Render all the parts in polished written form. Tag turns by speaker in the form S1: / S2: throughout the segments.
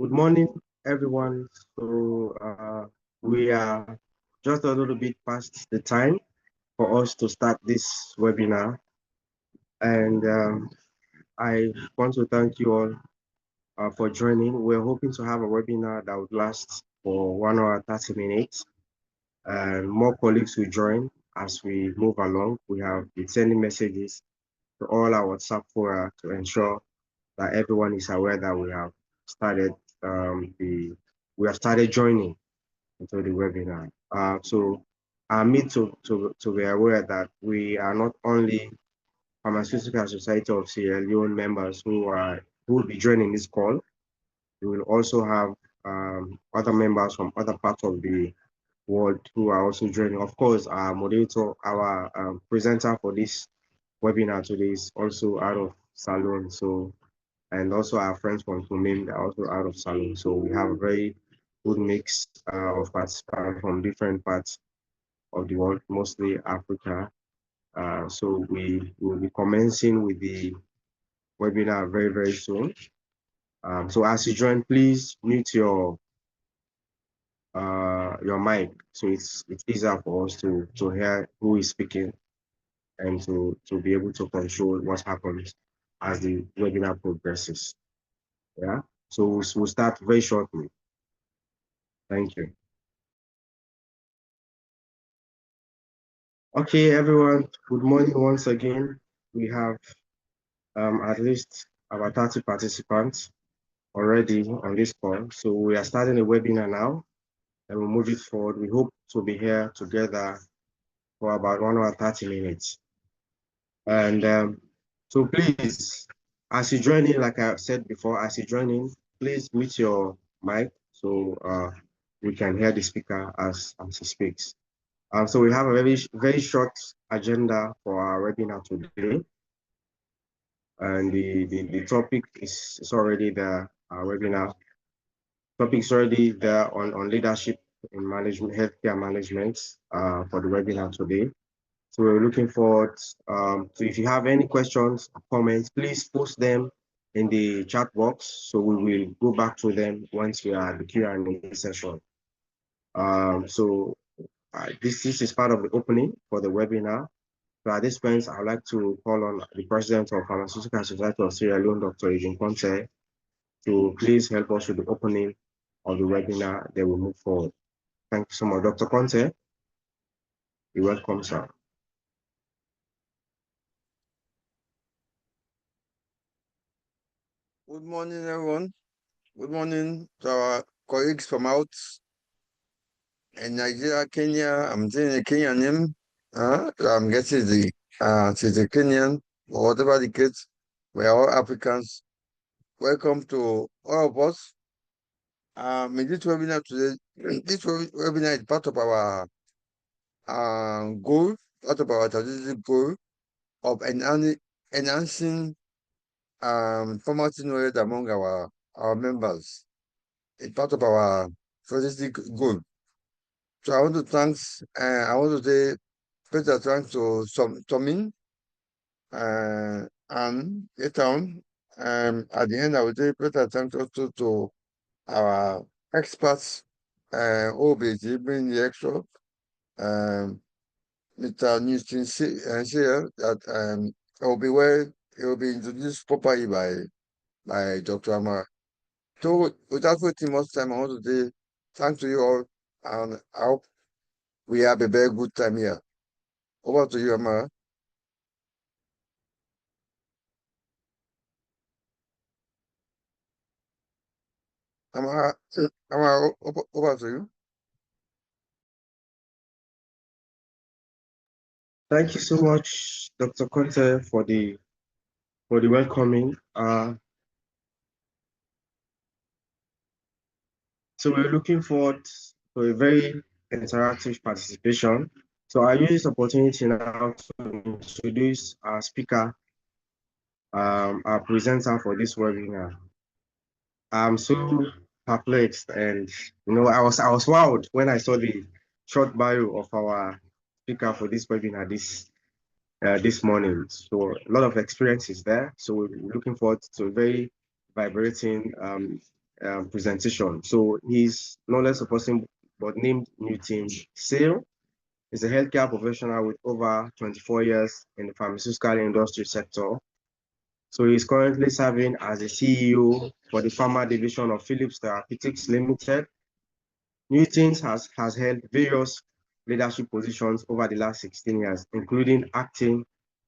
S1: Good morning, everyone. We are just a little bit past the time for us to start this webinar. And I want to thank you all for joining. We're hoping to have a webinar that would last for 1 hour, 30 minutes. And more colleagues will join as we move along. We have been sending messages to all our WhatsApp fora to ensure that everyone is aware that started we have started joining into the webinar. I need to be aware that we are not only Pharmaceutical Society of Sierra Leone members who will be joining this call. We will also have other members from other parts of the world who are also joining. Of course, our moderator, our presenter for this webinar today is also out of Salon. And also our friends from Thummim are also out of Salon. So we have a very good mix of participants from different parts of the world, mostly Africa. So we will be commencing with the webinar very, very soon. So as you join, please mute your mic, so it's easier for us to hear who is speaking and to be able to control what happens as the webinar progresses. Yeah. So we'll start very shortly. Thank you. Okay, everyone. Good morning once again. We have at least about 30 participants already on this call. So we are starting a webinar now and we'll move it forward. We hope to be here together for about 1 hour, 30 minutes. And so please, as you join in, like I said before, as you join in, please mute your mic so we can hear the speaker as he speaks. So we have a very short agenda for our webinar today. And the topic is already there, our webinar topic is already there on leadership in management, healthcare management for the webinar today. So we're looking forward. So if you have any questions or comments, please post them in the chat box. So we will go back to them once we are at the Q&A session. This is part of the opening for the webinar. So at this point, I'd like to call on the President of Pharmaceutical Society of Sierra Leone, Dr. Eugene Conte, to please help us with the opening of the webinar. Then we'll move forward. Thank you so much. Dr. Conte, you're welcome, sir.
S2: Good morning, everyone. Good morning to our colleagues from out in Nigeria, Kenya. I'm saying a Kenyan name. I'm guessing she's a Kenyan or whatever the case. We are all Africans. Welcome to all of us. In this webinar today, this webinar is part of our goal, part of our strategic goal of enhancing pharmacy knowledge among our members. It's part of our strategic goal. So I want to say special thanks to Thummim, and later on, at the end, I will say special thanks also to our experts, who will be giving the extra, Mr. Newton here, that it will be introduced properly by Dr. Amara. So without wasting much time, I want to say thanks to you all, and I hope we have a very good time here. Over to you, Amara. Amara, over to you.
S1: Thank you so much, Dr. Conte, for the welcoming. So we're looking forward to a very interactive participation. So I use this opportunity now to introduce our speaker, our presenter for this webinar. I'm so perplexed, and I was wowed when I saw the short bio of our speaker for this webinar this morning. So a lot of experience is there. So we're looking forward to a very vibrating presentation. So he's no less a person but named Newton Sale. He's a healthcare professional with over 24 years in the pharmaceutical industry sector. So he's currently serving as a CEO for the pharma division of Philips Therapeutics Limited. Newton has held various leadership positions over the last 16 years, including acting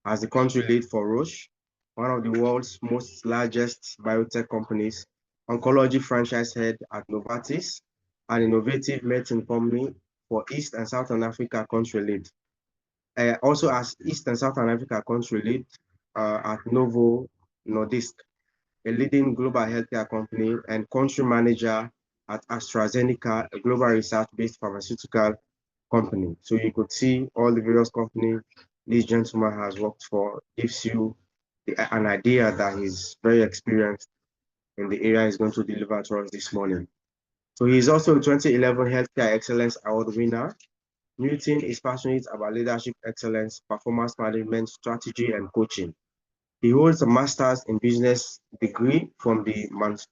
S1: as the country lead for Roche, one of the world's most largest biotech companies, oncology franchise head at Novartis, an innovative medicine company for East and Southern Africa country lead. Also as East and Southern Africa country lead at Novo Nordisk, a leading global healthcare company, and country manager at AstraZeneca, a global research-based pharmaceutical company. So you could see all the various companies this gentleman has worked for, gives you an idea that he's very experienced in the area he's going to deliver to us this morning. So he's also a 2011 Healthcare Excellence Award winner. Newton is passionate about leadership excellence, performance management, strategy, and coaching. He holds a master's in business degree from the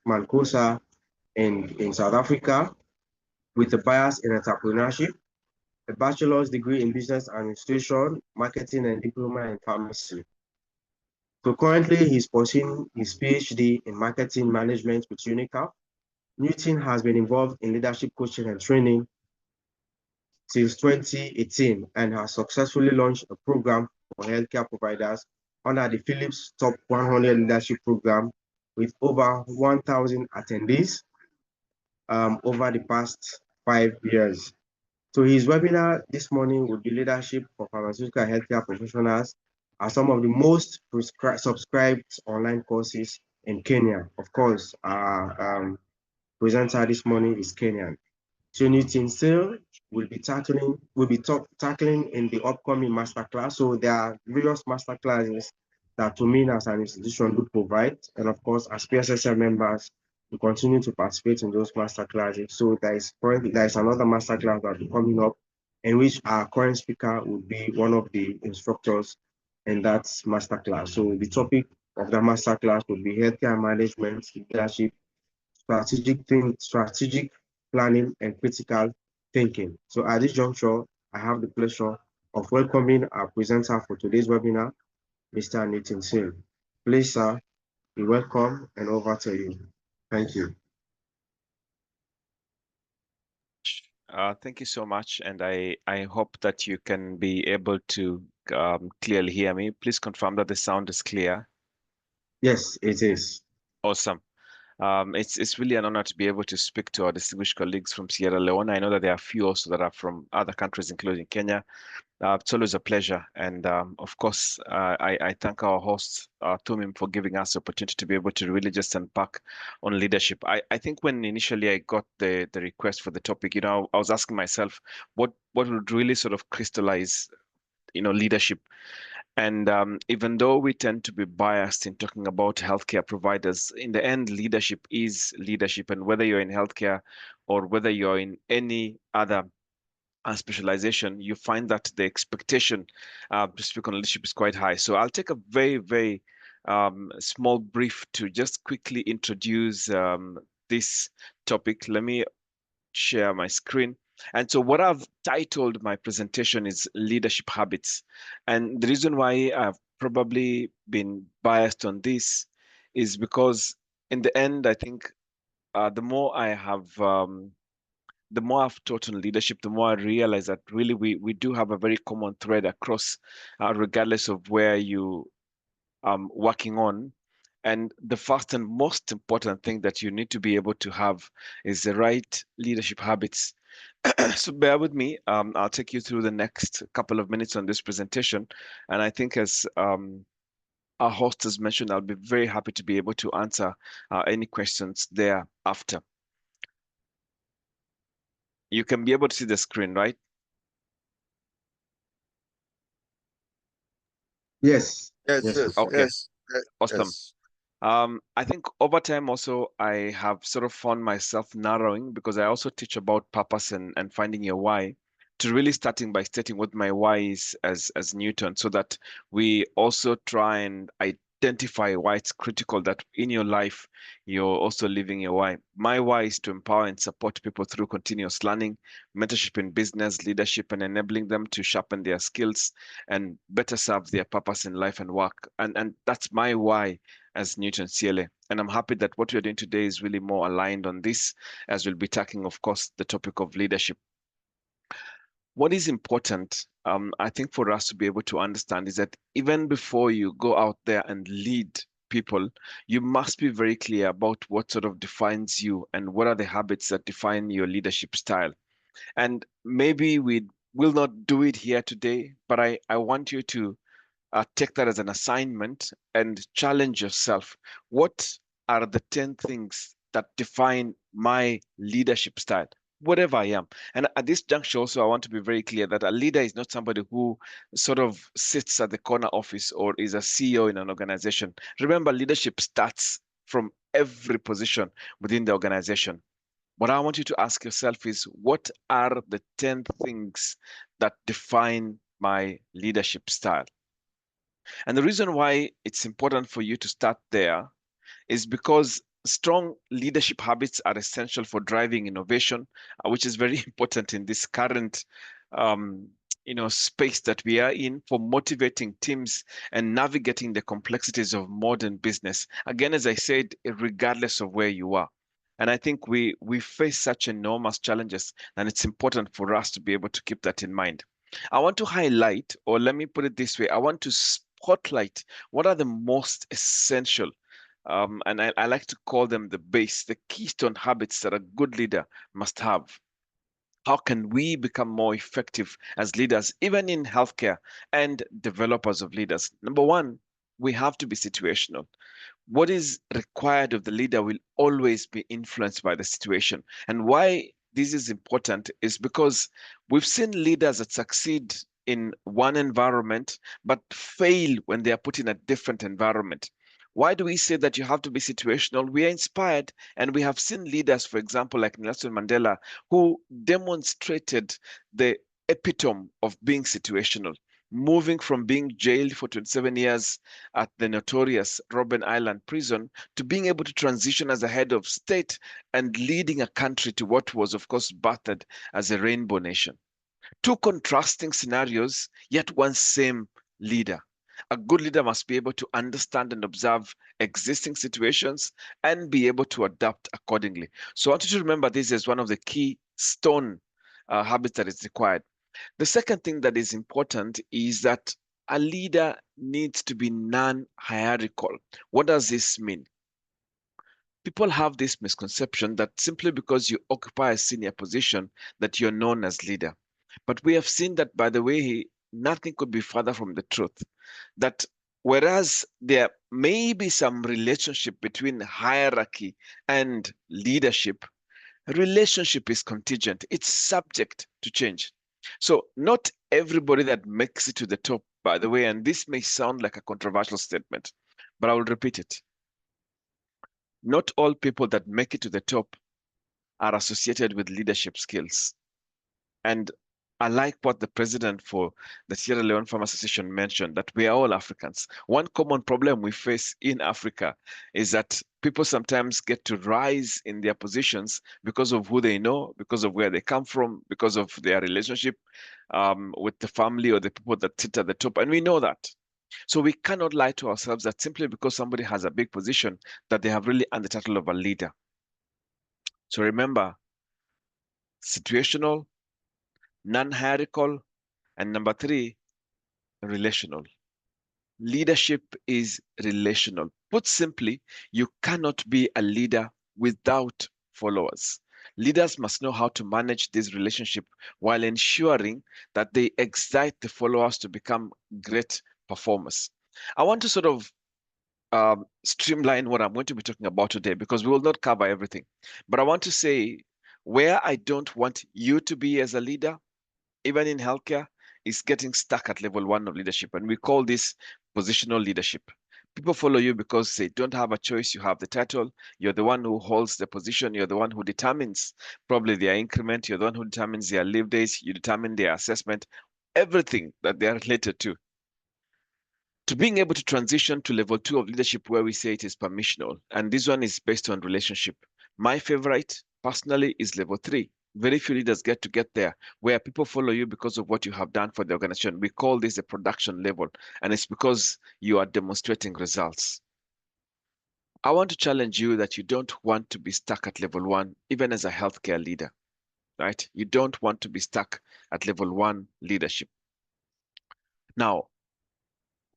S1: Mancosa in South Africa with a bias in entrepreneurship, a bachelor's degree in business administration, marketing, and diploma in pharmacy. So currently he's pursuing his PhD in marketing management with UNICAF. Newton has been involved in leadership coaching and training since 2018 and has successfully launched a program for healthcare providers under the Philips Top 100 Leadership Program with over 1,000 attendees over the past 5 years. So his webinar this morning will be Leadership for Pharmaceutical Healthcare Professionals are some of the most subscribed online courses in Kenya. Of course, our presenter this morning is Kenyan. So Newton Sale will be tackling in the upcoming masterclass. So there are various masterclasses that Thummim as an institution would provide, and of course, as PSSL members, we continue to participate in those masterclasses. So there is another masterclass that will be coming up, in which our current speaker would be one of the instructors in that masterclass. So the topic of the masterclass would be healthcare management, leadership, strategic planning, and critical thinking. So at this juncture, I have the pleasure of welcoming our presenter for today's webinar, Mr. Newton Singh. Please, sir, be welcome and over to you. Thank you.
S3: Thank you so much, and I hope that you can be able to clearly hear me. Please confirm that the sound is clear.
S1: Yes, it is.
S3: Awesome. It's really an honor to be able to speak to our distinguished colleagues from Sierra Leone. I know that there are a few also that are from other countries, including Kenya. It's always a pleasure. And of course, I thank our host, Thummim, for giving us the opportunity to be able to really just unpack on leadership. I think when initially I got the request for the topic, I was asking myself, what would really sort of crystallize, leadership. And even though we tend to be biased in talking about healthcare providers, in the end, leadership is leadership. And whether you're in healthcare or whether you're in any other specialization, you find that the expectation to speak on leadership is quite high. So I'll take a very, very small brief to just quickly introduce this topic. Let me share my screen. And so what I've titled my presentation is Leadership Habits. And the reason why I've probably been biased on this is because in the end, I think the more I've taught on leadership, the more I realize that really we do have a very common thread across, regardless of where you working on. And the first and most important thing that you need to be able to have is the right leadership habits. So bear with me. I'll take you through the next couple of minutes on this presentation. And I think as our host has mentioned, I'll be very happy to be able to answer any questions thereafter. You can be able to see the screen, right?
S1: Yes.
S2: Yes.
S3: Okay.
S2: Yes.
S3: Awesome.
S2: Yes.
S3: I think over time also I have sort of found myself narrowing, because I also teach about purpose and finding your why, to really starting by stating what my why is as Newton, so that we also try and identify why it's critical that in your life you're also living your why. My why is to empower and support people through continuous learning, mentorship in business, leadership, and enabling them to sharpen their skills and better serve their purpose in life and work. And that's my why as Newton CLA. And I'm happy that what we're doing today is really more aligned on this, as we'll be tackling, of course, the topic of leadership. What is important, I think, for us to be able to understand is that even before you go out there and lead people, you must be very clear about what sort of defines you and what are the habits that define your leadership style. And maybe we will not do it here today, but I want you to take that as an assignment and challenge yourself. What are the 10 things that define my leadership style? Whatever I am. And at this juncture, also, I want to be very clear that a leader is not somebody who sort of sits at the corner office or is a CEO in an organization. Remember, leadership starts from every position within the organization. What I want you to ask yourself is, what are the 10 things that define my leadership style? And the reason why it's important for you to start there is because strong leadership habits are essential for driving innovation, which is very important in this current um, space that we are in, for motivating teams and navigating the complexities of modern business. Again, as I said, regardless of where you are. And I think we face such enormous challenges, and it's important for us to be able to keep that in mind. I want to highlight, or let me put it this way, I want to spotlight what are the most essential, and I like to call them the base, the keystone habits that a good leader must have. How can we become more effective as leaders, even in healthcare and developers of leaders? Number one, we have to be situational. What is required of the leader will always be influenced by the situation. And why this is important is because we've seen leaders that succeed in one environment but fail when they are put in a different environment. Why do we say that you have to be situational? We are inspired, and we have seen leaders, for example, like Nelson Mandela, who demonstrated the epitome of being situational, moving from being jailed for 27 years at the notorious Robben Island prison to being able to transition as a head of state and leading a country to what was, of course, battered as a rainbow nation. Two contrasting scenarios, yet one same leader. A good leader must be able to understand and observe existing situations and be able to adapt accordingly. So I want you to remember this as one of the key stone habits that is required. The second thing that is important is that a leader needs to be non-hierarchical. What does this mean? People have this misconception that simply because you occupy a senior position that you're known as leader. But we have seen that, by the way, nothing could be further from the truth. That whereas there may be some relationship between hierarchy and leadership, relationship is contingent. It's subject to change. So not everybody that makes it to the top, by the way, and this may sound like a controversial statement, but I will repeat it. Not all people that make it to the top are associated with leadership skills. And I like what the president for the Sierra Leone Farm Association mentioned, that we are all Africans. One common problem we face in Africa is that people sometimes get to rise in their positions because of who they know, because of where they come from, because of their relationship with the family or the people that sit at the top. And we know that. So we cannot lie to ourselves that simply because somebody has a big position, that they have really earned the title of a leader. So remember, situational, non-hierarchical, and number three, relational. Leadership is relational. Put simply, you cannot be a leader without followers. Leaders must know how to manage this relationship while ensuring that they excite the followers to become great performers. I want to sort of streamline what I'm going to be talking about today, because we will not cover everything. But I want to say where I don't want you to be as a leader, even in healthcare, is getting stuck at level one of leadership. And we call this positional leadership. People follow you because they don't have a choice. You have the title. You're the one who holds the position. You're the one who determines probably their increment. You're the one who determines their leave days. You determine their assessment, everything that they are related to. to being able to transition to level 2 of leadership, where we say it is permissional. And this one is based on relationship. My favorite personally is level 3. Very few leaders get there, where people follow you because of what you have done for the organization. We call this a production level, and it's because you are demonstrating results. I want to challenge you that you don't want to be stuck at level 1, even as a healthcare leader, right? You don't want to be stuck at level 1 leadership. Now,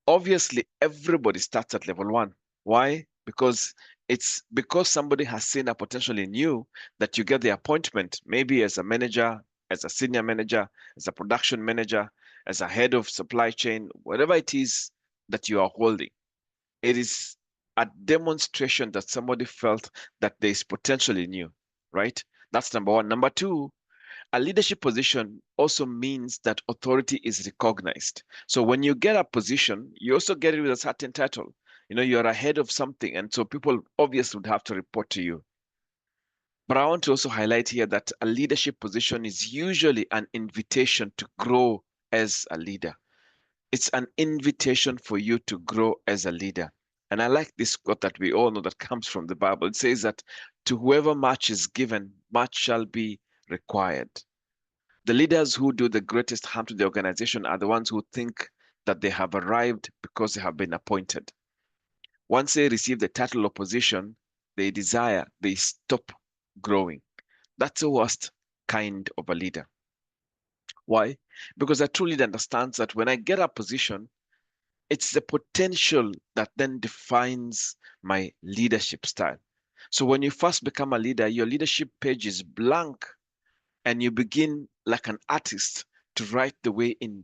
S3: obviously, everybody starts at level 1. Why? Because it's because somebody has seen a potential in you that you get the appointment, maybe as a manager, as a senior manager, as a production manager, as a head of supply chain, whatever it is that you are holding. It is a demonstration that somebody felt that there is potential in you, right? That's number one. Number two, a leadership position also means that authority is recognized. So when you get a position, you also get it with a certain title. You know, you're ahead of something, and so people obviously would have to report to you. But I want to also highlight here that a leadership position is usually an invitation to grow as a leader. It's an invitation for you to grow as a leader. And I like this quote that we all know that comes from the Bible. It says that to whoever much is given, much shall be required. The leaders who do the greatest harm to the organization are the ones who think that they have arrived because they have been appointed. Once they receive the title or position they desire, they stop growing. That's the worst kind of a leader. Why? Because a true leader understands that when I get a position, it's the potential that then defines my leadership style. So when you first become a leader, your leadership page is blank, and you begin like an artist to write the way in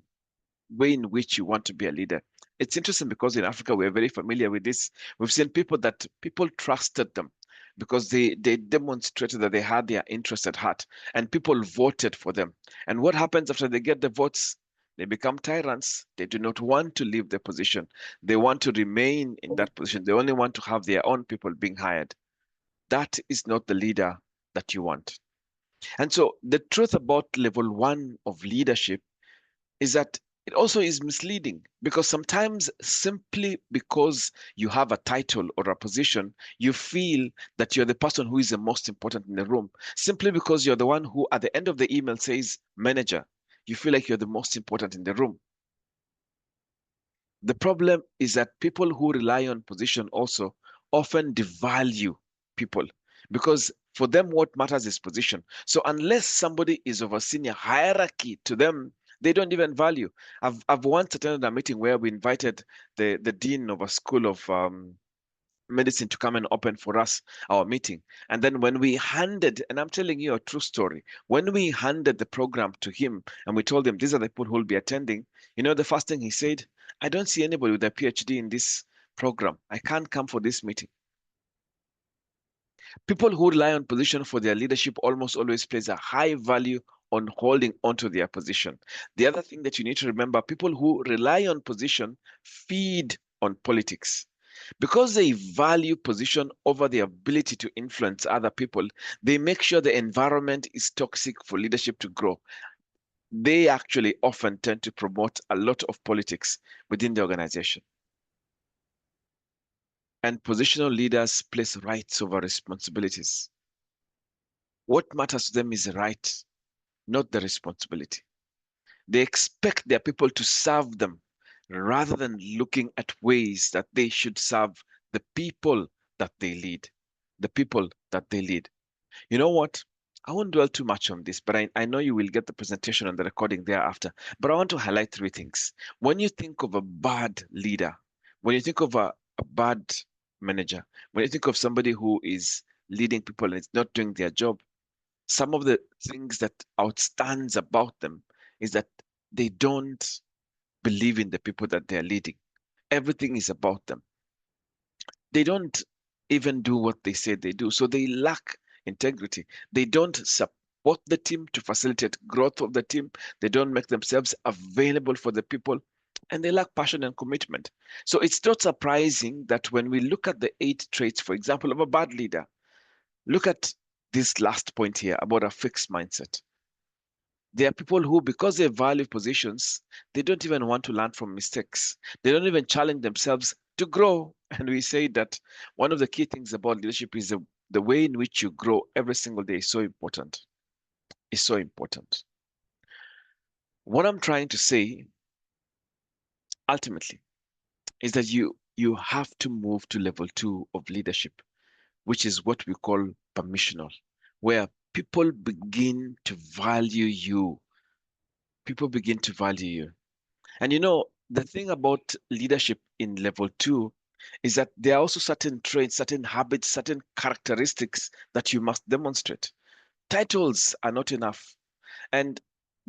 S3: which you want to be a leader. It's interesting because in Africa, we're very familiar with this. We've seen people that people trusted them because they demonstrated that they had their interest at heart, and people voted for them. And what happens after they get the votes? They become tyrants. They do not want to leave their position. They want to remain in that position. They only want to have their own people being hired. That is not the leader that you want. And so the truth about level 1 of leadership is that it also is misleading, because sometimes simply because you have a title or a position, you feel that you're the person who is the most important in the room. Simply because you're the one who at the end of the email says manager, you feel like you're the most important in the room. The problem is that people who rely on position also often devalue people, because for them what matters is position. So unless somebody is of a senior hierarchy to them, they don't even value. I've once attended a meeting where we invited the dean of a school of medicine to come and open for us our meeting. And then when we handed, and I'm telling you a true story, when we handed the program to him and we told him these are the people who will be attending, you know, the first thing he said, I don't see anybody with a PhD in this program. I can't come for this meeting. People who rely on position for their leadership almost always place a high value on holding onto their position. The other thing that you need to remember, people who rely on position feed on politics. Because they value position over the ability to influence other people, they make sure the environment is toxic for leadership to grow. They actually often tend to promote a lot of politics within the organization. And positional leaders place rights over responsibilities. What matters to them is the right, not the responsibility. They expect their people to serve them rather than looking at ways that they should serve the people that they lead. The people that they lead. You know what? I won't dwell too much on this, but I know you will get the presentation and the recording thereafter. But I want to highlight three things. When you think of a bad leader, when you think of a bad manager, when you think of somebody who is leading people and is not doing their job, some of the things that outstands about them is that they don't believe in the people that they're leading. Everything is about them. They don't even do what they say they do. So they lack integrity. They don't support the team to facilitate growth of the team. They don't make themselves available for the people, and they lack passion and commitment. So it's not surprising that when we look at the 8 traits, for example, of a bad leader, look at this last point here about a fixed mindset. There are people who, because they value positions, they don't even want to learn from mistakes. They don't even challenge themselves to grow. And we say that one of the key things about leadership is the way in which you grow every single day is so important. Is so important. What I'm trying to say ultimately is that you have to move to level 2 of leadership, which is what we call permissional, where people begin to value you. People begin to value you. And the thing about leadership in level 2 is that there are also certain traits, certain habits, certain characteristics that you must demonstrate. Titles are not enough. And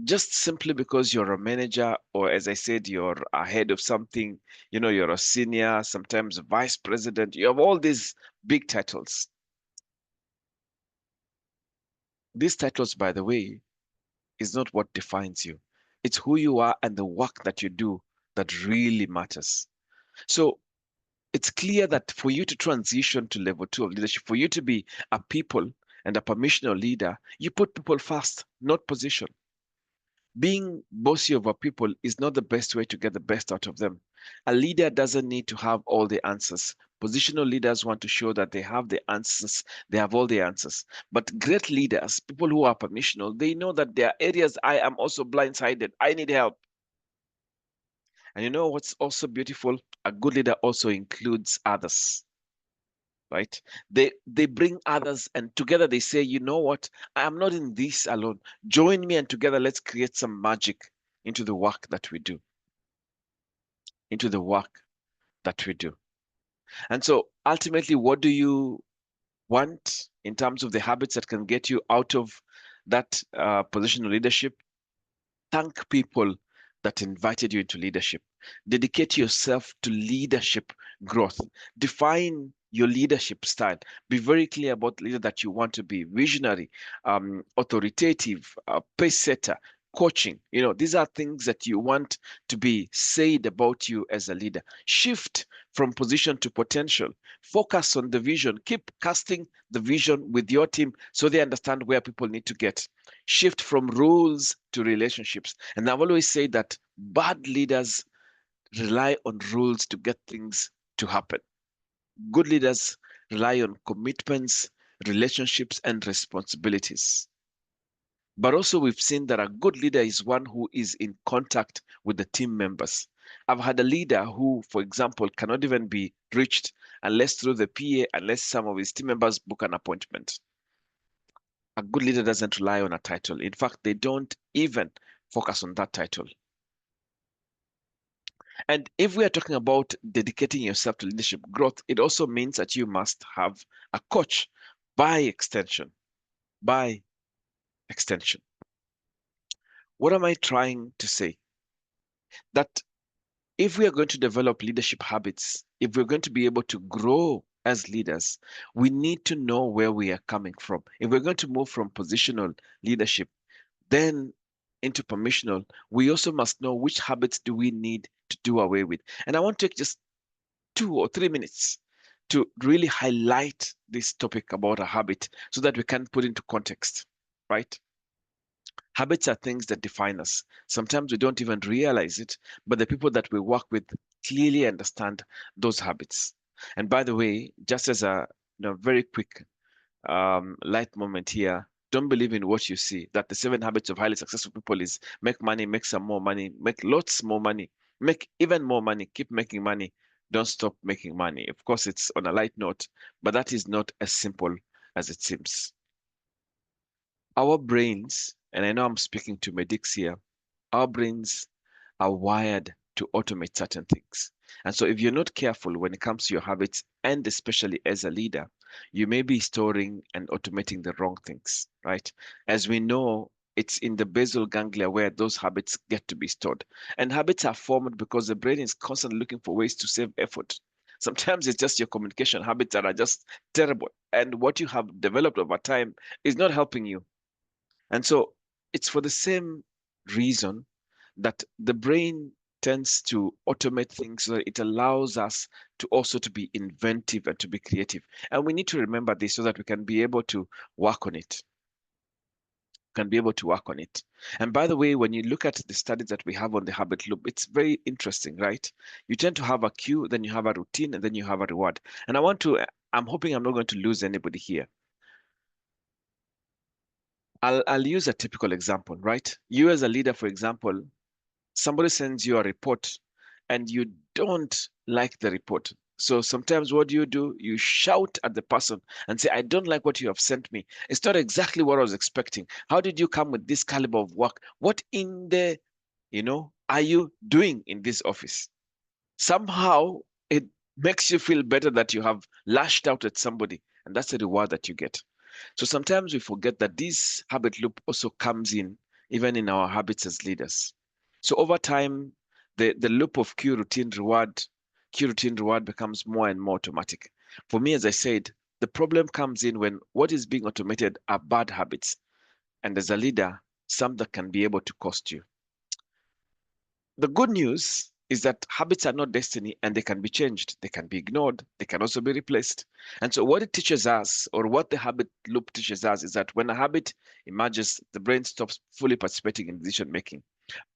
S3: just simply because you're a manager, or as I said, you're ahead of something, you're a senior, sometimes vice president, you have all these big titles. These titles, by the way, is not what defines you. It's who you are and the work that you do that really matters. So it's clear that for you to transition to level 2 of leadership, for you to be a people and a permissional leader, you put people first, not position. Being bossy over people is not the best way to get the best out of them. A leader doesn't need to have all the answers. Positional leaders want to show that they have the answers, they have all the answers. But great leaders, people who are permissional, they know that there are areas I am also blindsided. I need help. And you know what's also beautiful? A good leader also includes others, right? They bring others and together they say, you know what? I am not in this alone. Join me and together let's create some magic into the work that we do, into the work that we do. And so ultimately, what do you want in terms of the habits that can get you out of that position of leadership? Thank people that invited you into leadership. Dedicate yourself to leadership growth. Define your leadership style. Be very clear about the leader that you want to be: visionary, authoritative, pace setter, coaching. These are things that you want to be said about you as a leader. Shift from position to potential. Focus on the vision. Keep casting the vision with your team so they understand where people need to get. Shift from rules to relationships. And I've always said that bad leaders rely on rules to get things to happen. Good leaders rely on commitments, relationships, and responsibilities. But also, we've seen that a good leader is one who is in contact with the team members. I've had a leader who, for example, cannot even be reached unless through the PA, unless some of his team members book an appointment. A good leader doesn't rely on a title. In fact, they don't even focus on that title. And if we are talking about dedicating yourself to leadership growth, it also means that you must have a coach by extension. By extension. What am I trying to say? That if we are going to develop leadership habits, if we're going to be able to grow as leaders, we need to know where we are coming from. If we're going to move from positional leadership, then into permissional, we also must know which habits do we need to do away with. And I want to take just 2 or 3 minutes to really highlight this topic about a habit so that we can put into context, right? Habits are things that define us. Sometimes we don't even realize it, but the people that we work with clearly understand those habits. And by the way, just as a very quick light moment here, don't believe in what you see. That the 7 habits of highly successful people is make money, make some more money, make lots more money, make even more money, keep making money, don't stop making money. Of course, it's on a light note, but that is not as simple as it seems. Our brains, and I know I'm speaking to medics here, our brains are wired to automate certain things. And so if you're not careful when it comes to your habits, and especially as a leader, you may be storing and automating the wrong things, right? As we know, it's in the basal ganglia where those habits get to be stored. And habits are formed because the brain is constantly looking for ways to save effort. Sometimes it's just your communication habits that are just terrible. And what you have developed over time is not helping you. And so it's for the same reason that the brain tends to automate things so that it allows us to also to be inventive and to be creative. And we need to remember this so that we can be able to work on it. can be able to work on it. And by the way, when you look at the studies that we have on the habit loop, it's very interesting, right? You tend to have a cue, then you have a routine, and then you have a reward. And I'm hoping I'm not going to lose anybody here. I'll use a typical example, right? You as a leader, for example, somebody sends you a report and you don't like the report. So sometimes what do? You shout at the person and say, I don't like what you have sent me. It's not exactly what I was expecting. How did you come with this caliber of work? What in the, are you doing in this office? Somehow it makes you feel better that you have lashed out at somebody, and that's the reward that you get. So sometimes we forget that this habit loop also comes in even in our habits as leaders. So over time, the loop of cue routine reward becomes more and more automatic. For me, as I said, the problem comes in when what is being automated are bad habits. And as a leader, some that can be able to cost you. The good news is that habits are not destiny and they can be changed. They can be ignored. They can also be replaced. And so what it teaches us, or what the habit loop teaches us, is that when a habit emerges, the brain stops fully participating in decision making.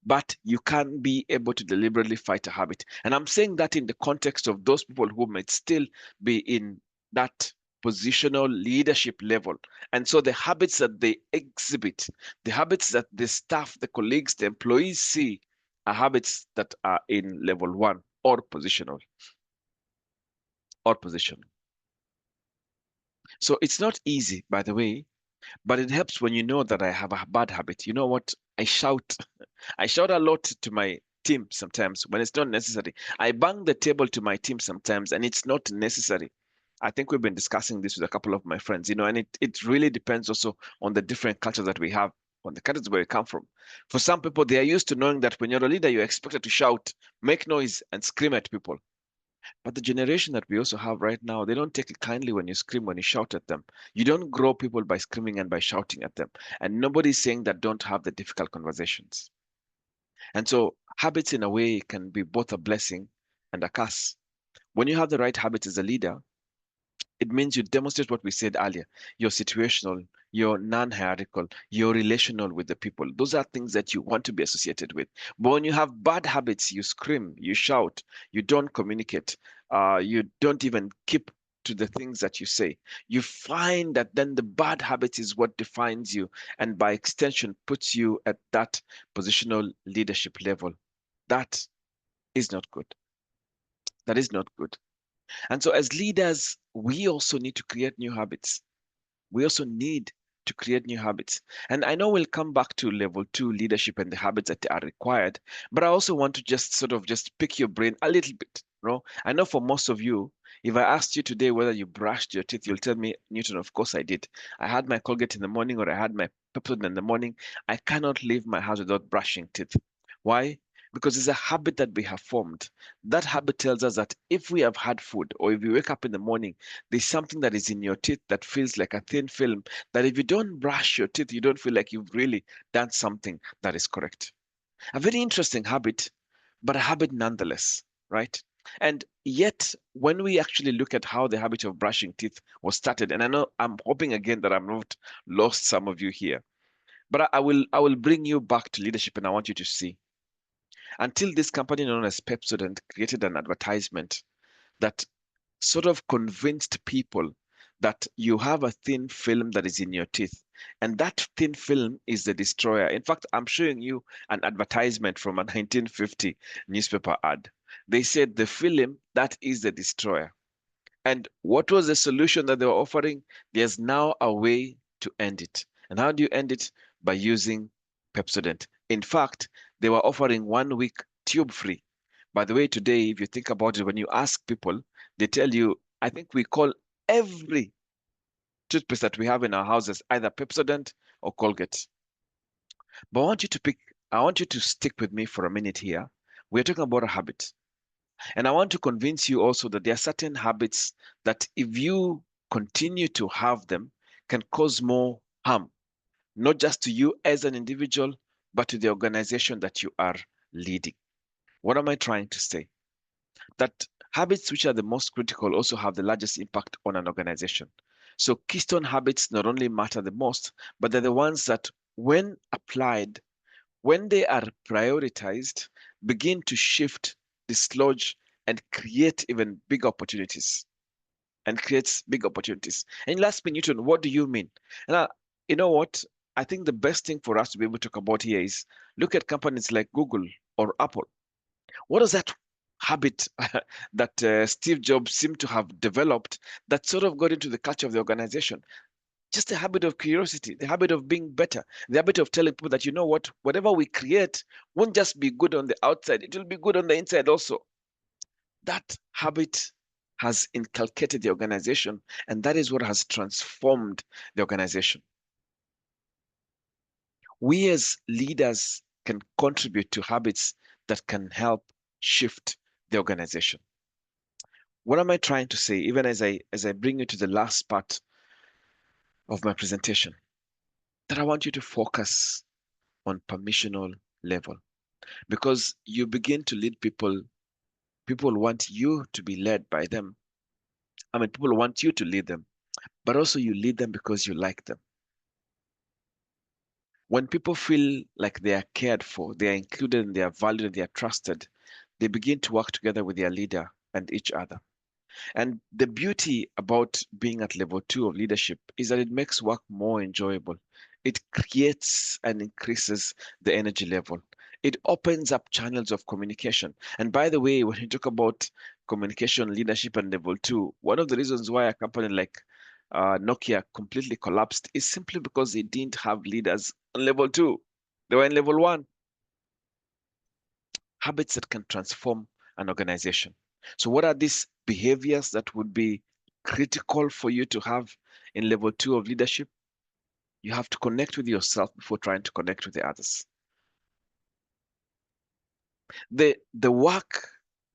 S3: But you can be able to deliberately fight a habit. And I'm saying that in the context of those people who might still be in that positional leadership level. And so the habits that they exhibit, the habits that the staff, the colleagues, the employees see are habits that are in level 1 or positional. So it's not easy, by the way, but it helps when you know that I have a bad habit. You know what? I shout. I shout a lot to my team sometimes when it's not necessary. I bang the table to my team sometimes and it's not necessary. I think we've been discussing this with a couple of my friends, and it really depends also on the different cultures that we have, on the countries where we come from. For some people, they are used to knowing that when you're a leader, you're expected to shout, make noise, and scream at people. But the generation that we also have right now, they don't take it kindly when you scream, when you shout at them. You don't grow people by screaming and by shouting at them. And nobody's saying that don't have the difficult conversations. And so habits in a way can be both a blessing and a curse. When you have the right habits as a leader, it means you demonstrate what we said earlier. You're situational, you're non-hierarchical, you're relational with the people. Those are things that you want to be associated with. But when you have bad habits, you scream, you shout, you don't communicate, you don't even keep to the things that you say. You find that then the bad habits is what defines you, and by extension puts you at that positional leadership level. That is not good. That is not good. And so as leaders, we also need to create new habits. We also need to create new habits. And I know we'll come back to level 2 leadership and the habits that are required, but I also want to just pick your brain a little bit. I know for most of you, if I asked you today whether you brushed your teeth, you'll tell me, Newton, of course I did. I had my Colgate in the morning, or I had my Pepsodent in the morning. I cannot leave my house without brushing teeth. Why? Because it's a habit that we have formed. That habit tells us that if we have had food, or if you wake up in the morning, there's something that is in your teeth that feels like a thin film, that if you don't brush your teeth, you don't feel like you've really done something that is correct. A very interesting habit, but a habit nonetheless, right? And yet, when we actually look at how the habit of brushing teeth was started, and I know I'm hoping again that I'm not lost some of you here, but I will bring you back to leadership, and I want you to see. Until this company known as Pepsodent created an advertisement that sort of convinced people that you have a thin film that is in your teeth, and that thin film is the destroyer. In fact, I'm showing you an advertisement from a 1950 newspaper ad. They said the film, that is the destroyer. And what was the solution that they were offering? There's now a way to end it. And how do you end it? By using Pepsodent. In fact, they were offering 1 week tube free. By the way, today, if you think about it, when you ask people, they tell you, I think we call every toothpaste that we have in our houses either Pepsodent or Colgate. But I want you to stick with me for a minute here. We're talking about a habit. And I want to convince you also that there are certain habits that if you continue to have them can cause more harm, not just to you as an individual, but to the organization that you are leading. What am I trying to say? That habits which are the most critical also have the largest impact on an organization. So keystone habits not only matter the most, but they're the ones that when applied, when they are prioritized, begin to shift, dislodge, and create even big opportunities. And creates big opportunities. And last me, Newton, what do you mean? And you know what? I think the best thing for us to be able to talk about here is look at companies like Google or Apple. What is that habit that Steve Jobs seemed to have developed that sort of got into the culture of the organization? Just the habit of curiosity, the habit of being better, the habit of telling people that, you know what, whatever we create won't just be good on the outside, it will be good on the inside also. That habit has inculcated the organization, and that is what has transformed the organization. We as leaders can contribute to habits that can help shift the organization. What am I trying to say, even as I bring you to the last part of my presentation? That I want you to focus on permissional level, because you begin to lead people. People want you to be led by them. I mean, people want you to lead them, but also you lead them because you like them. When people feel like they are cared for, they are included and they are valued and they are trusted, they begin to work together with their leader and each other. And the beauty about being at level 2 of leadership is that it makes work more enjoyable. It creates and increases the energy level. It opens up channels of communication. And by the way, when you talk about communication, leadership, and level 2, one of the reasons why a company like Nokia completely collapsed is simply because they didn't have leaders on level 2. They were in level 1. Habits that can transform an organization. So what are these behaviors that would be critical for you to have in level 2 of leadership? You have to connect with yourself before trying to connect with the others. The work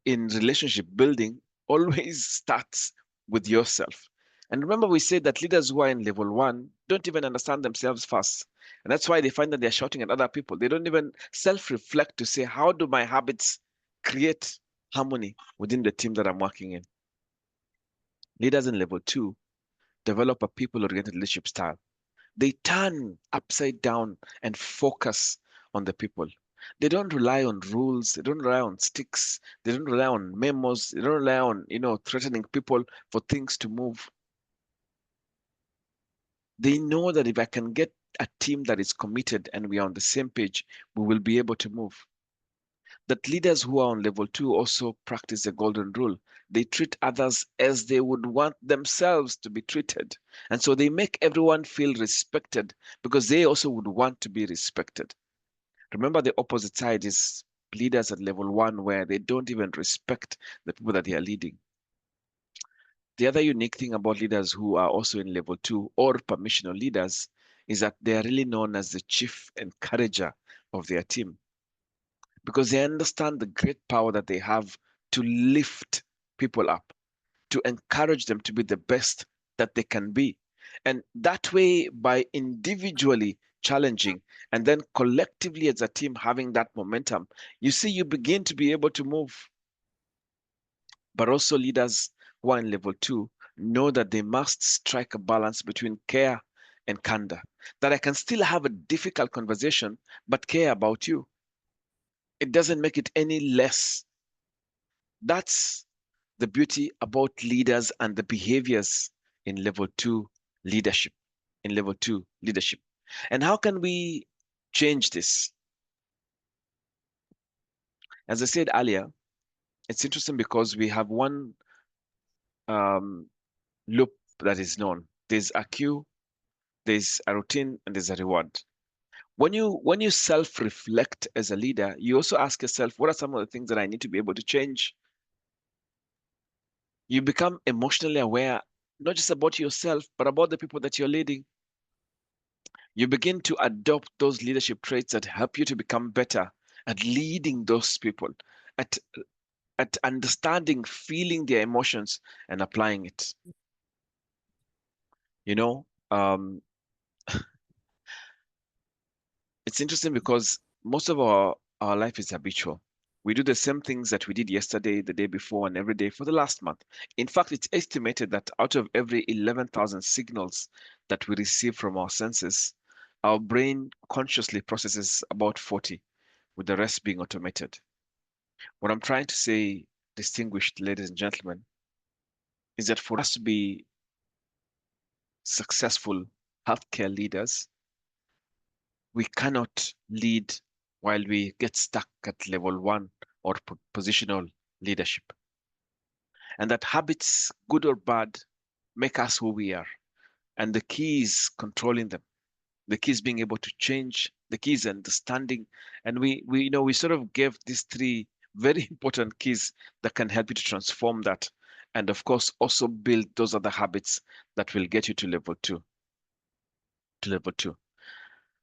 S3: in relationship building always starts with yourself. And remember, we said that leaders who are in level 1 don't even understand themselves first. And that's why they find that they're shouting at other people. They don't even self-reflect to say, how do my habits create harmony within the team that I'm working in? Leaders in level 2 develop a people-oriented leadership style. They turn upside down and focus on the people. They don't rely on rules. They don't rely on sticks. They don't rely on memos. They don't rely on, threatening people for things to move. They know that if I can get a team that is committed and we are on the same page, we will be able to move. That leaders who are on level 2 also practice the golden rule. They treat others as they would want themselves to be treated. And so they make everyone feel respected because they also would want to be respected. Remember, the opposite side is leaders at level 1 where they don't even respect the people that they are leading. The other unique thing about leaders who are also in level 2 or permissional leaders is that they are really known as the chief encourager of their team, because they understand the great power that they have to lift people up, to encourage them to be the best that they can be. And that way, by individually challenging and then collectively as a team having that momentum, you see, you begin to be able to move. But also, leaders who are in level 2 know that they must strike a balance between care and candor. That I can still have a difficult conversation, but care about you. It doesn't make it any less. That's the beauty about leaders and the behaviors in level 2 leadership. In level 2 leadership. And how can we change this? As I said earlier, it's interesting because we have one um, loop that is known. There's a cue, there's a routine, and there's a reward. When you self-reflect as a leader, you also ask yourself, what are some of the things that I need to be able to change? You become emotionally aware, not just about yourself, but about the people that you're leading. You begin to adopt those leadership traits that help you to become better at leading those people, at, at understanding, feeling their emotions, and applying it. You know, it's interesting because most of our life is habitual. We do the same things that we did yesterday, the day before, and every day for the last month. In fact, it's estimated that out of every 11,000 signals that we receive from our senses, Our brain consciously processes about 40, with the rest being automated. What I'm trying to say, distinguished ladies and gentlemen, is that for us to be successful healthcare leaders, we cannot lead while we get stuck at level one or positional leadership. And that habits, good or bad, make us who we are. And the key is controlling them. The key is being able to change. The key is understanding. And we sort of gave these three very important keys that can help you to transform that. And of course, also build those other habits that will get you to level two.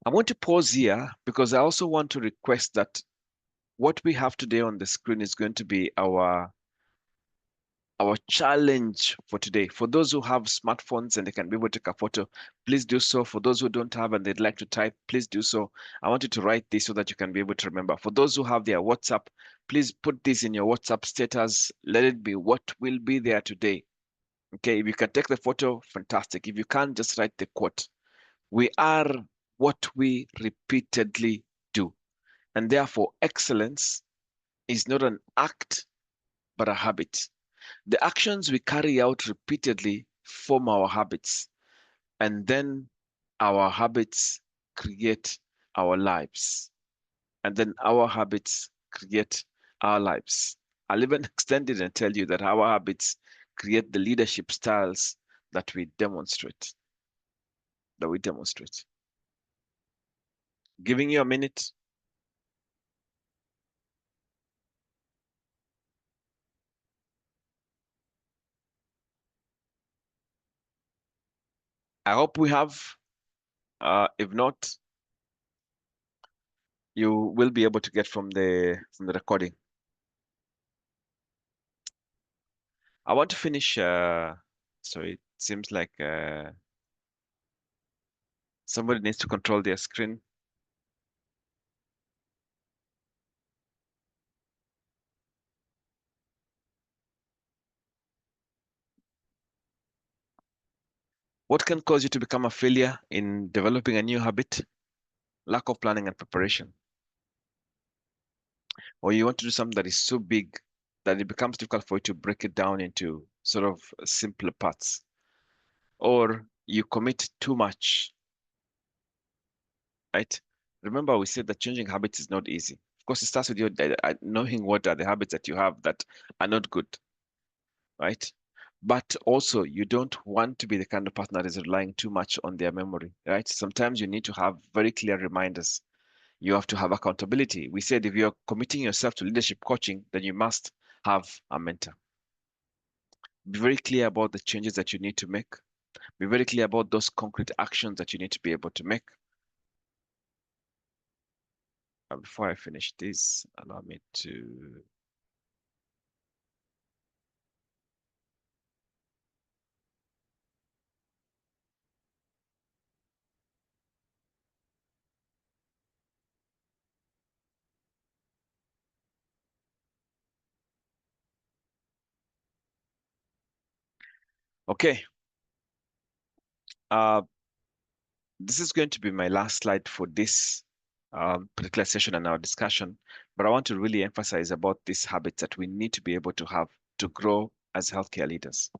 S3: I want to pause here because I also want to request that what we have today on the screen is going to be our challenge for today. For those who have smartphones and they can be able to take a photo, please do so. For those who don't have and they'd like to type, please do so. I want you to write this so that you can be able to remember. For those who have their WhatsApp, please put this in your WhatsApp status. Let it be what will be there today. Okay, if you can take the photo, fantastic. If you can't, just write the quote. We are what we repeatedly do. And therefore, excellence is not an act, but a habit. The actions we carry out repeatedly form our habits, and then our habits create our lives, and then our habits create our lives. I'll even extend it and tell you that our habits create the leadership styles that we demonstrate. Giving you a minute. I hope we have. If not, you will be able to get from the recording. I want to finish. So it seems like somebody needs to control their screen. What can cause you to become a failure in developing a new habit? Lack of planning and preparation. Or you want to do something that is so big that it becomes difficult for you to break it down into sort of simpler parts. Or you commit too much, right? Remember, we said that changing habits is not easy. Of course, it starts with you knowing what are the habits that you have that are not good, right? But also, you don't want to be the kind of person that is relying too much on their memory, right? Sometimes you need to have very clear reminders. You have to have accountability. We said if you're committing yourself to leadership coaching, then you must have a mentor. Be very clear about the changes that you need to make. Be very clear about those concrete actions that you need to be able to make. And before I finish this, allow me to okay. This is going to be my last slide for this particular session and our discussion, but I want to really emphasize about these habits that we need to be able to have to grow as healthcare leaders.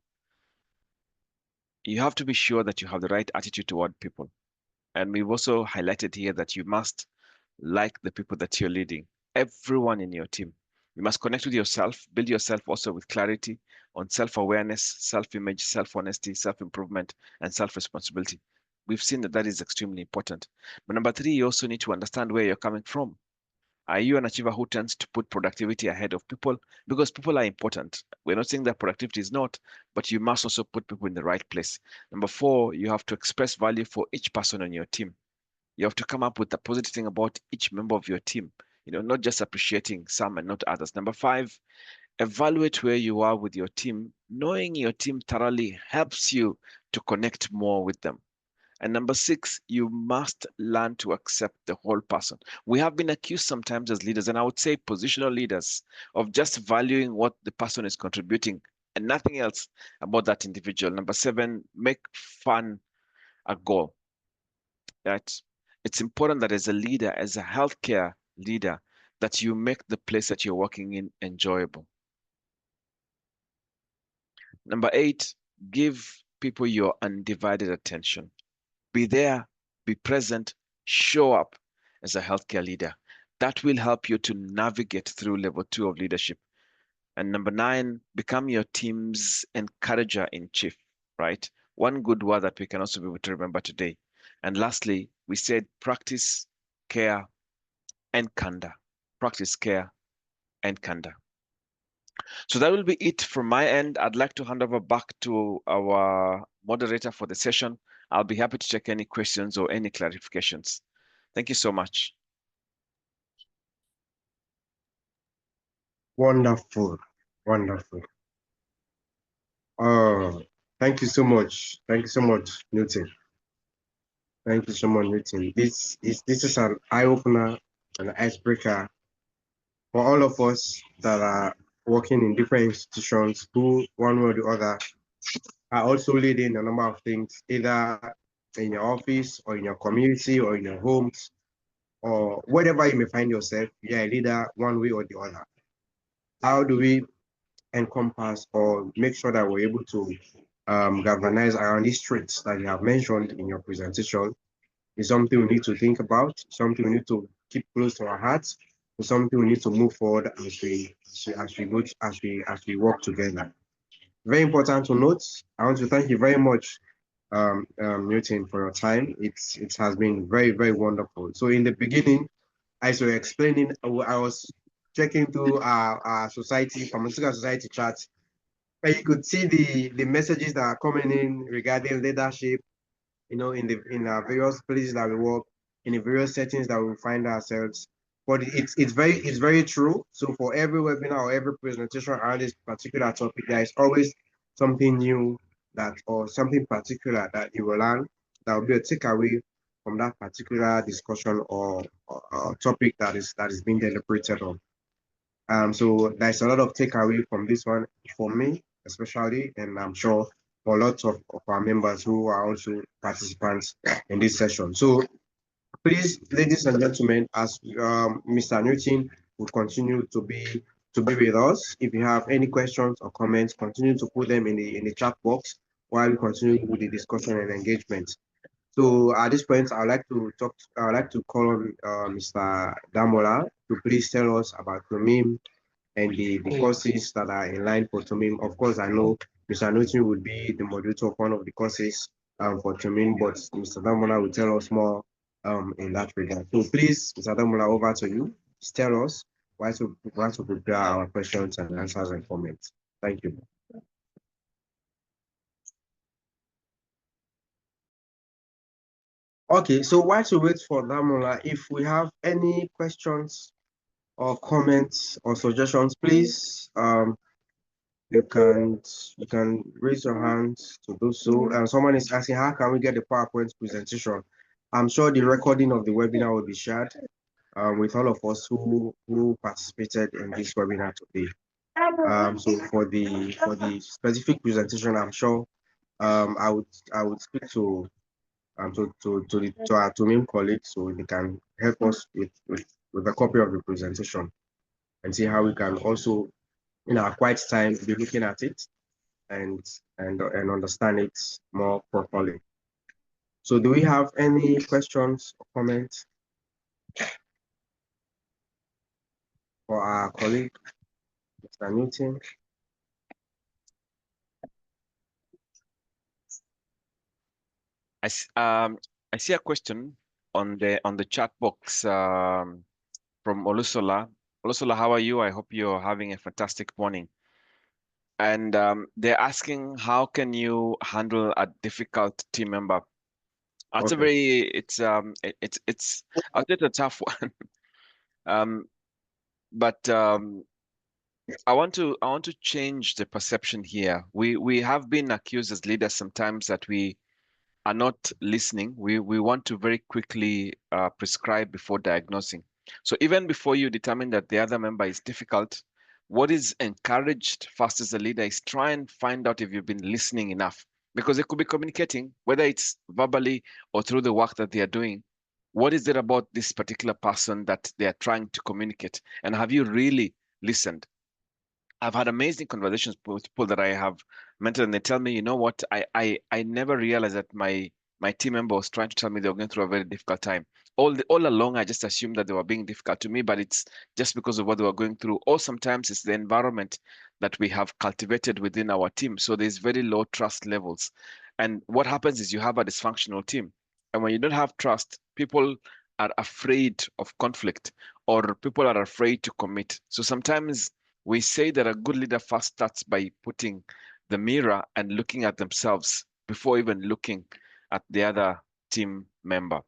S3: You have to be sure that you have the right attitude toward people. And we've also highlighted here that you must like the people that you're leading, everyone in your team. You must connect with yourself, build yourself also with clarity on self-awareness, self-image, self-honesty, self-improvement, and self-responsibility. We've seen that that is extremely important. But number three, you also need to understand where you're coming from. Are you an achiever who tends to put productivity ahead of people? Because people are important. We're not saying that productivity is not, but you must also put people in the right place. Number four, you have to express value for each person on your team. You have to come up with a positive thing about each member of your team, not just appreciating some and not others. Number five, evaluate where you are with your team. Knowing your team thoroughly helps you to connect more with them. And number six, you must learn to accept the whole person. We have been accused sometimes as leaders, and I would say positional leaders, of just valuing what the person is contributing and nothing else about that individual. Number seven, make fun a goal. Right? It's important that as a leader, as a healthcare leader, that you make the place that you're working in enjoyable. Number 8, give people your undivided attention. Be there, be present, show up as a healthcare leader. That will help you to navigate through level 2 of leadership. And number 9, become your team's encourager in chief, right? One good word that we can also be able to remember today. And lastly, we said practice care and candor. Practice care and candor. So that will be it from my end. I'd like to hand over back to our moderator for the session. I'll be happy to take any questions or any clarifications. Thank you so much.
S1: Wonderful, wonderful. Thank you so much. Thank you so much, Newton. Thank you so much, Newton. This is an eye-opener, an icebreaker for all of us that are working in different institutions who, one way or the other, are also leading a number of things, either in your office or in your community or in your homes or wherever you may find yourself. You're a leader one way or the other. How do we encompass or make sure that we're able to galvanize around these traits that you have mentioned in your presentation? Is something we need to think about, something we need to keep close to our hearts, and something we need to move forward as we work together. Very important to note. I want to thank you very much, Newton, for your time. It has been very, very wonderful. So in the beginning, as you were explaining, I was checking through our society, pharmaceutical society chats, and you could see the messages that are coming in regarding leadership, in our various places that we work, in the various settings that we find ourselves. But it's very true. So for every webinar or every presentation around this particular topic, there is always something new or something particular that you will learn that will be a takeaway from that particular discussion or topic that is being deliberated on. So there's a lot of takeaway from this one for me, especially, and I'm sure for lots of our members who are also participants in this session. So please, ladies and gentlemen, as Mr. Newton will continue to be with us. If you have any questions or comments, continue to put them in the chat box while we continue with the discussion and engagement. So at this point, I'd like to call on Mr. Damola to please tell us about Thummim and the courses that are in line for Thummim. Of course, I know Mr. Newton would be the moderator of one of the courses for Thummim, but Mr. Damola will tell us more in that regard. So please, Mr. Damola, over to you. Just tell us why to prepare our questions and answers and comments. Thank you. Okay, so while we wait for Damola, if we have any questions or comments or suggestions, please you can raise your hands to do so. And someone is asking, how can we get the PowerPoint presentation? I'm sure the recording of the webinar will be shared with all of us who participated in this webinar today. So for the specific presentation, I'm sure I would speak to our Thummim colleagues so they can help us with a copy of the presentation and see how we can also, in our quiet time, be looking at it and understand it more properly. So do we have any questions or comments for our colleague, Mr. Newton?
S3: I see a question on the chat box from Olusola. Olusola, how are you? I hope you're having a fantastic morning. And they're asking, how can you handle a difficult team member? That's
S1: Okay.
S3: it's I'll say it's a tough one. But I want to change the perception here. We have been accused as leaders sometimes that we are not listening. We want to very quickly prescribe before diagnosing. So even before you determine that the other member is difficult, what is encouraged first as a leader is try and find out if you've been listening enough, because they could be communicating, whether it's verbally or through the work that they are doing. What is it about this particular person that they are trying to communicate? And have you really listened? I've had amazing conversations with people that I have mentored, and they tell me, you know what, I never realized that my team member was trying to tell me they were going through a very difficult time. All along, I just assumed that they were being difficult to me, but it's just because of what they were going through. Or sometimes it's the environment that we have cultivated within our team. So there's very low trust levels. And what happens is you have a dysfunctional team. And when you don't have trust, people are afraid of conflict, or people are afraid to commit. So sometimes we say that a good leader first starts by putting the mirror and looking at themselves before even looking at the other team member.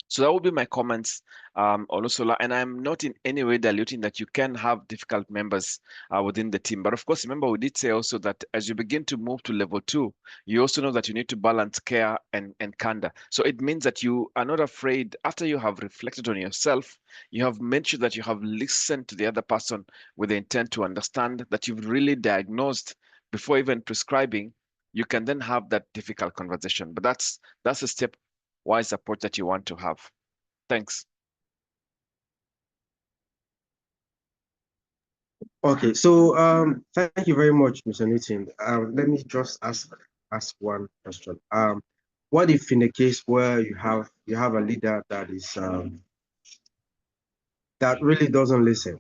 S3: So that would be my comments, Olusola. And I'm not in any way diluting that you can have difficult members within the team. But of course, remember, we did say also that as you begin to move to level 2, you also know that you need to balance care and candor. So it means that you are not afraid, after you have reflected on yourself, you have made sure that you have listened to the other person with the intent to understand, that you've really diagnosed before even prescribing. You can then have that difficult conversation. But that's a step wise approach that you want to have. Thanks.
S1: Okay, so thank you very much, Mr. Newton. Let me just ask one question. What if in a case where you have a leader that is that really doesn't listen?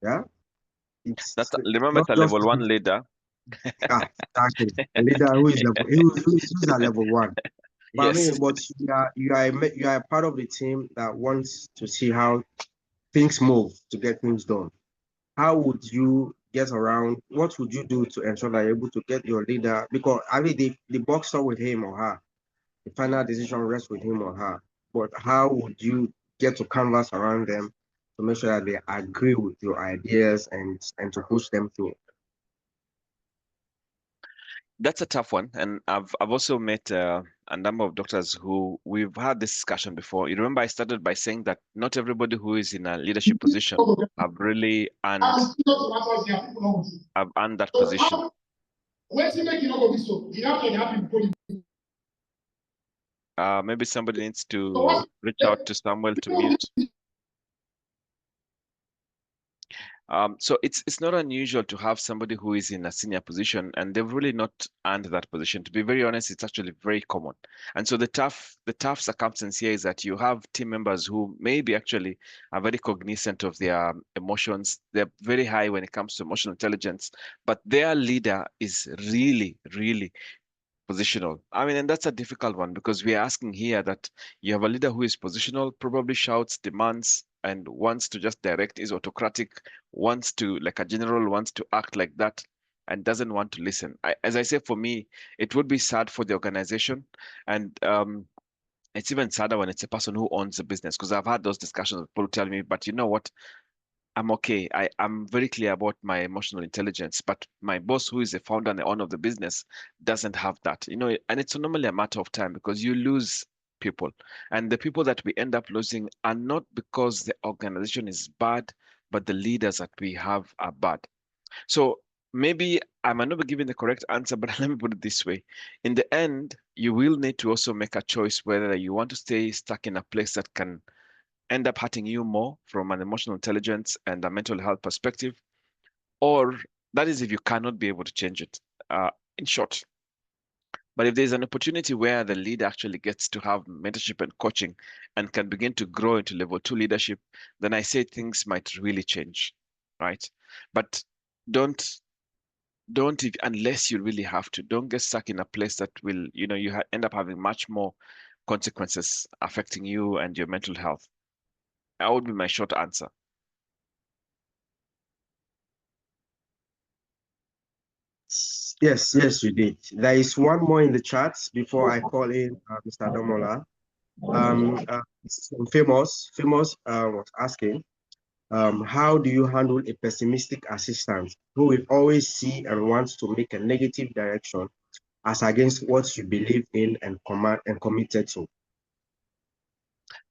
S1: Yeah,
S3: That's
S1: it's
S3: remember
S1: not
S3: it's a
S1: just
S3: level 1 leader.
S1: exactly a leader who is level who's at level 1. But I
S3: Yes.
S1: mean, but you are a part of the team that wants to see how things move to get things done. How would you get around? What would you do to ensure that you're able to get your leader? Because I mean, the buck stop with him or her. The final decision rests with him or her. But how would you get to canvas around them to make sure that they agree with your ideas and to push them through?
S3: That's a tough one. And I've also met a number of doctors who we've had this discussion before. You remember I started by saying that not everybody who is in a leadership position have really have earned that position. Maybe somebody needs to reach out to Samuel to mute. So it's not unusual to have somebody who is in a senior position and they've really not earned that position. To be very honest, it's actually very common. And so the tough circumstance here is that you have team members who maybe actually are very cognizant of their emotions. They're very high when it comes to emotional intelligence, but their leader is really, really positional. I mean, and that's a difficult one because we are asking here that you have a leader who is positional, probably shouts, demands, and wants to just direct, is autocratic, wants to, like a general, wants to act like that, and doesn't want to listen. As I say, for me, it would be sad for the organization. And it's even sadder when it's a person who owns the business, because I've had those discussions with people who tell me, but you know what? I'm okay. I'm very clear about my emotional intelligence, but my boss, who is the founder and the owner of the business, doesn't have that. And it's normally a matter of time because you lose people. And the people that we end up losing are not because the organization is bad, but the leaders that we have are bad. So maybe I might not be giving the correct answer, but let me put it this way. In the end, you will need to also make a choice whether you want to stay stuck in a place that can end up hurting you more from an emotional intelligence and a mental health perspective, or that is if you cannot be able to change it, in short. But if there's an opportunity where the leader actually gets to have mentorship and coaching and can begin to grow into level 2 leadership, then I say things might really change, right? But don't unless you really have to, don't get stuck in a place that will, end up having much more consequences affecting you and your mental health. That would be my short answer.
S1: Yes, you did. There is one more in the chat before I call in Mr. Domola. Famous was asking, how do you handle a pessimistic assistant who will always see and wants to make a negative direction as against what you believe in and command and committed to?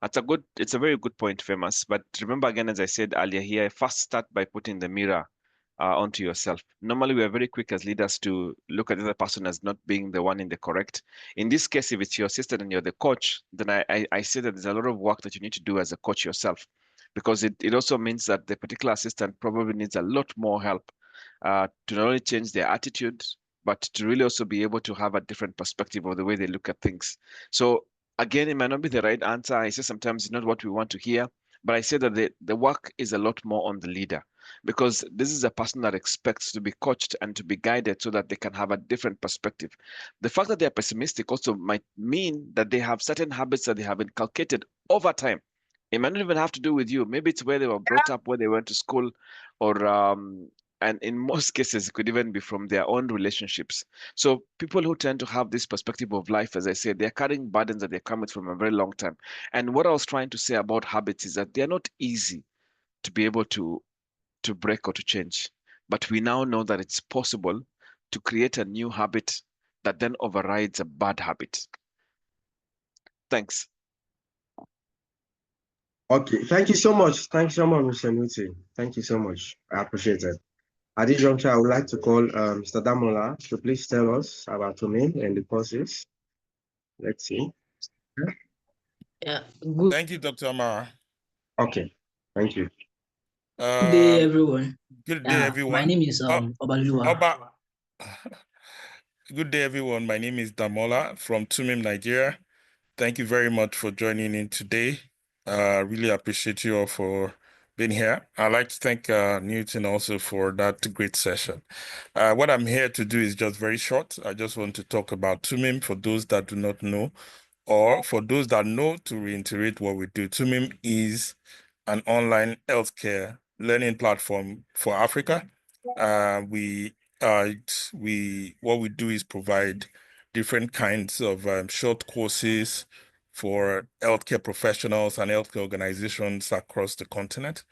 S3: It's a very good point, Famous. But remember again, as I said earlier here, first start by putting the mirror onto yourself. Normally, we are very quick as leaders to look at the other person as not being the one in the correct. In this case, if it's your assistant and you're the coach, then I say that there's a lot of work that you need to do as a coach yourself, because it also means that the particular assistant probably needs a lot more help to not only change their attitude, but to really also be able to have a different perspective of the way they look at things. So again, it might not be the right answer. I say sometimes it's not what we want to hear, but I say that the work is a lot more on the leader, because this is a person that expects to be coached and to be guided so that they can have a different perspective. The fact that they're pessimistic also might mean that they have certain habits that they have inculcated over time. It might not even have to do with you. Maybe it's where they were brought up, where they went to school, or and in most cases, it could even be from their own relationships. So people who tend to have this perspective of life, as I said, they're carrying burdens that they come with from a very long time. And what I was trying to say about habits is that they're not easy to be able to break or to change. But we now know that it's possible to create a new habit that then overrides a bad habit. Thanks.
S1: Okay, thank you so much. Thanks so much, Mr. Nuti. Thank you so much. I appreciate it. At this juncture, I would like to call Mr. Damola to please tell us about Thummim and the courses. Let's see.
S4: Yeah, good
S5: Thank you, Dr. Amara.
S1: Okay, thank you.
S4: day, everyone.
S5: Good day, everyone.
S4: My name is Obaluwa.
S5: Good day, everyone. My name is Damola from Thummim, Nigeria. Thank you very much for joining in today. Really appreciate you all for being here. I'd like to thank Newton also for that great session. What I'm here to do is just very short. I just want to talk about Thummim for those that do not know, or for those that know, to reiterate what we do. Thummim is an online healthcare learning platform for Africa. What we do is provide different kinds of short courses for healthcare professionals and healthcare organizations across the continent.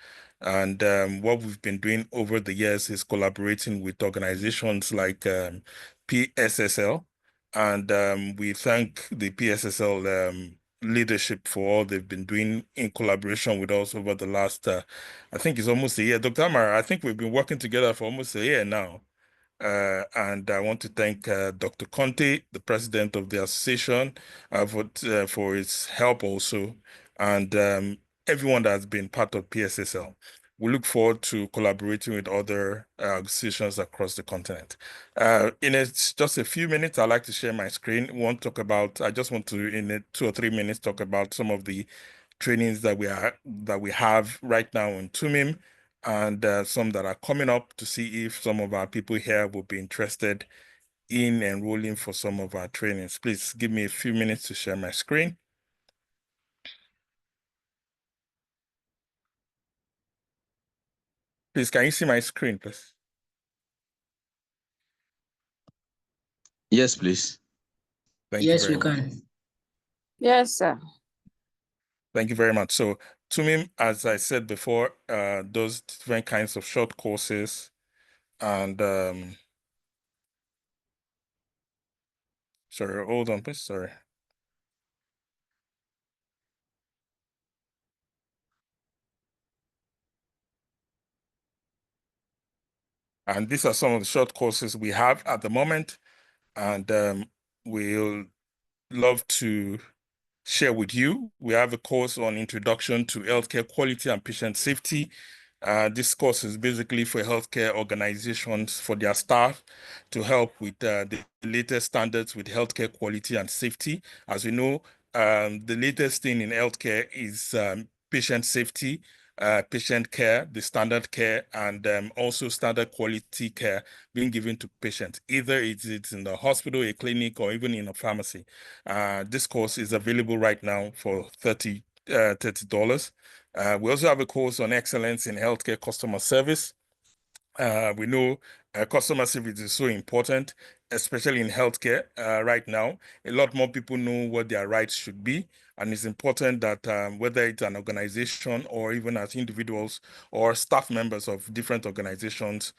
S5: And what we've been doing over the years is collaborating with organizations like PSSL. And we thank the PSSL leadership for all they've been doing in collaboration with us over the last, I think it's almost a year. Dr. Amara, I think we've been working together for almost a year now. And I want to thank Dr. Conte, the president of the association, for his help also, and everyone that has been part of PSSL. We look forward to collaborating with other associations across the continent. Just a few minutes, I'd like to share my screen. I just want to, in 2 or 3 minutes, talk about some of the trainings that we have right now in Thummim, and some that are coming up, to see if some of our people here will be interested in enrolling for some of our trainings. Please give me a few minutes to share my screen. Please, can you see my screen, please?
S6: Yes, please.
S5: Thank you
S4: Yes,
S5: very
S4: we
S5: much.
S4: can.
S7: Yes, sir.
S5: Thank you very much. So Thummim, as I said before, does different kinds of short courses, and sorry, hold on, please. Sorry. And these are some of the short courses we have at the moment, and we'll love to share with you. We have a course on Introduction to Healthcare Quality and Patient Safety. This course is basically for healthcare organizations, for their staff, to help with the latest standards with healthcare quality and safety. As we know, the latest thing in healthcare is patient safety, patient care, the standard care, and also standard quality care being given to patients, either it's in the hospital, a clinic, or even in a pharmacy. This course is available right now for $30. We also have a course on excellence in healthcare customer service. We know customer service is so important, especially in healthcare right now. A lot more people know what their rights should be, and it's important that whether it's an organization or even as individuals or staff members of different organizations,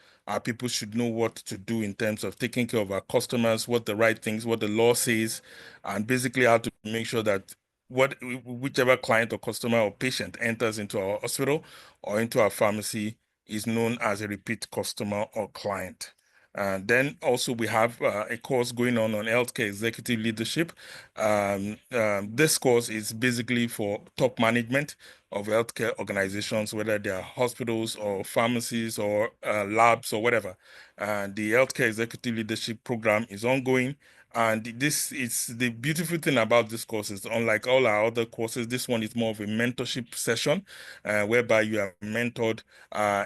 S5: people should know what to do in terms of taking care of our customers, what the right things, what the law says, and basically how to make sure that whichever client or customer or patient enters into our hospital or into our pharmacy is known as a repeat customer or client. Then also we have a course going on healthcare executive leadership. This course is basically for top management of healthcare organizations, whether they are hospitals or pharmacies or labs or whatever. The healthcare executive leadership program is ongoing. And this is the beautiful thing about this course is, unlike all our other courses, this one is more of a mentorship session whereby you are mentored.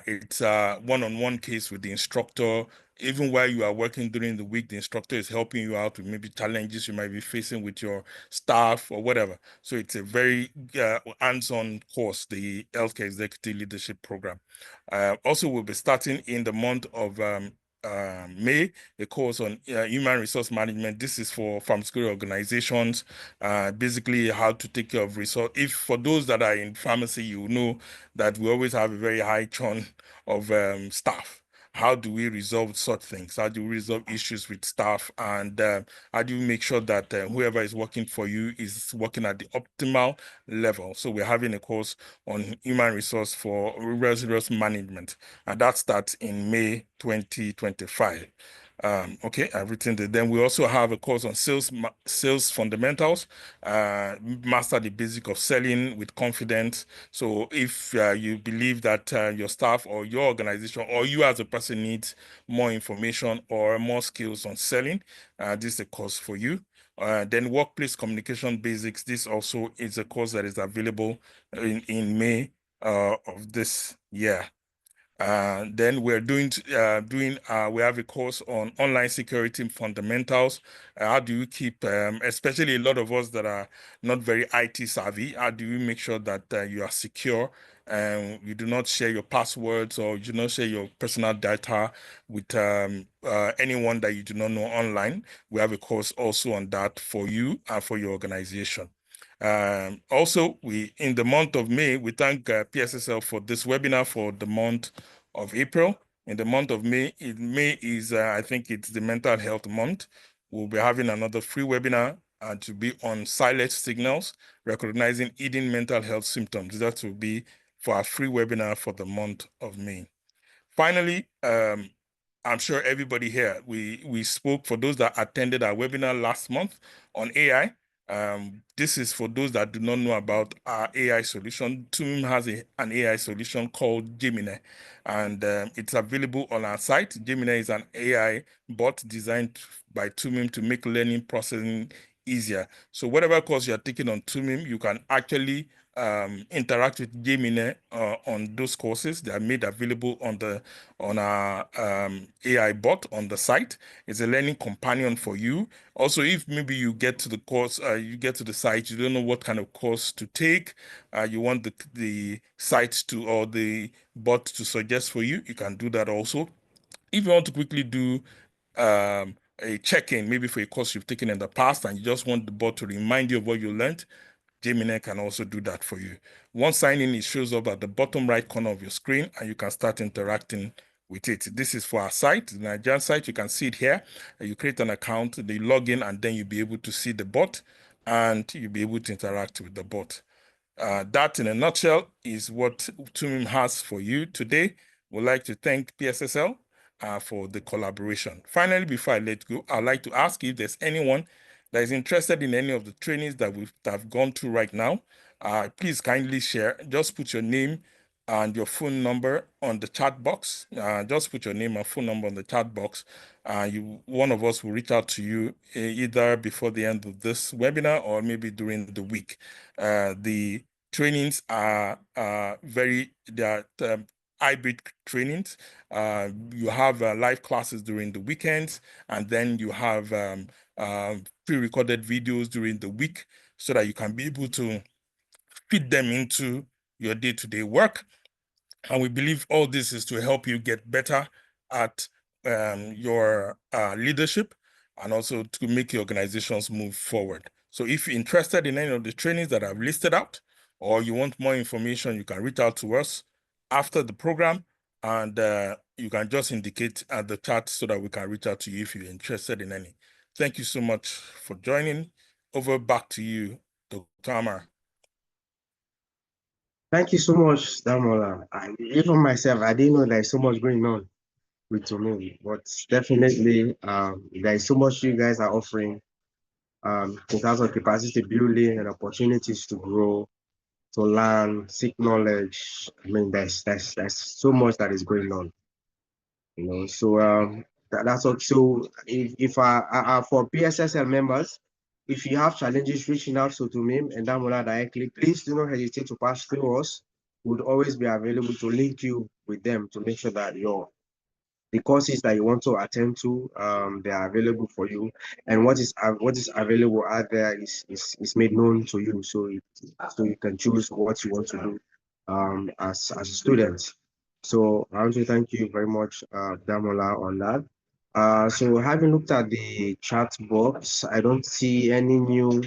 S5: It's a one-on-one case with the instructor. Even while you are working during the week, the instructor is helping you out with maybe challenges you might be facing with your staff or whatever. So it's a very hands-on course, the Healthcare Executive Leadership Program. Also, we'll be starting in the month of May, a course on human resource management. This is for pharmaceutical organizations, basically how to take care of resource. If for those that are in pharmacy, you know that we always have a very high churn of staff. How do we resolve such things? How do we resolve issues with staff? And how do you make sure that whoever is working for you is working at the optimal level? So we're having a course on human resource for resource management, and that starts in May 2025. Okay, I've written that. Then we also have a course on sales fundamentals, master the basic of selling with confidence. So if you believe that your staff or your organization or you as a person needs more information or more skills on selling, this is a course for you. Then workplace communication basics. This also is a course that is available in May of this year. Then we're we have a course on online security fundamentals. How do you keep, especially a lot of us that are not very IT savvy, how do you make sure that you are secure and you do not share your passwords or you do not share your personal data with anyone that you do not know online? We have a course also on that for you and for your organization. Also, in the month of May, we thank PSSL for this webinar for the month of April. In the month of May, May is, I think it's the mental health month. We'll be having another free webinar to be on silent signals, recognizing hidden mental health symptoms. That will be for our free webinar for the month of May. Finally, I'm sure everybody here, we spoke for those that attended our webinar last month on AI. This is for those that do not know about our AI solution. Thummim has an AI solution called Gemini, and it's available on our site. Gemini is an AI bot designed by Thummim to make learning processing easier. So whatever course you're taking on Thummim, you can actually interact with Gemini on those courses. They are made available on our AI bot on the site. It's a learning companion for you. Also, if maybe you get to the course, you get to the site, you don't know what kind of course to take, you want the site to or the bot to suggest for you, you can do that also. If you want to quickly do a check-in, maybe for a course you've taken in the past and you just want the bot to remind you of what you learned, Gemini can also do that for you. Once signing, it shows up at the bottom right corner of your screen and you can start interacting with it. This is for our site, the Nigerian site. You can see it here. You create an account, you log in, and then you'll be able to see the bot and you'll be able to interact with the bot. That, in a nutshell, is what Thummim has for you today. We'd like to thank PSSL for the collaboration. Finally, before I let go, I'd like to ask if there's anyone that is interested in any of the trainings that have gone through right now. Please kindly share. Just put your name and your phone number on the chat box. Just put your name and phone number on the chat box. One of us will reach out to you either before the end of this webinar or maybe during the week. The trainings are hybrid trainings. You have live classes during the weekends, and then you have pre-recorded videos during the week so that you can be able to fit them into your day-to-day work. And we believe all this is to help you get better at your leadership and also to make your organizations move forward. So if you're interested in any of the trainings that I've listed out, or you want more information, you can reach out to us after the program, and you can just indicate at the chat so that we can reach out to you if you're interested in any. Thank you so much for joining. Back to you, Dr. Amar.
S1: Thank you so much, Damola. Even myself, I didn't know there's so much going on with Thummim, but definitely there is so much you guys are offering in terms of capacity building and opportunities to grow, to learn, seek knowledge. I mean, there's so much that is going on, you know. So that's also if for PSSL members, if you have challenges reaching out to Thummim and Damola directly, please do not hesitate to pass through us. We'd always be available to link you with them to make sure that the courses that you want to attend to, they are available for you, and what is available out there is made known to you, so you can choose what you want to do as a student. So I want to thank you very much, Damola, on that. So having looked at the chat box, I don't see any new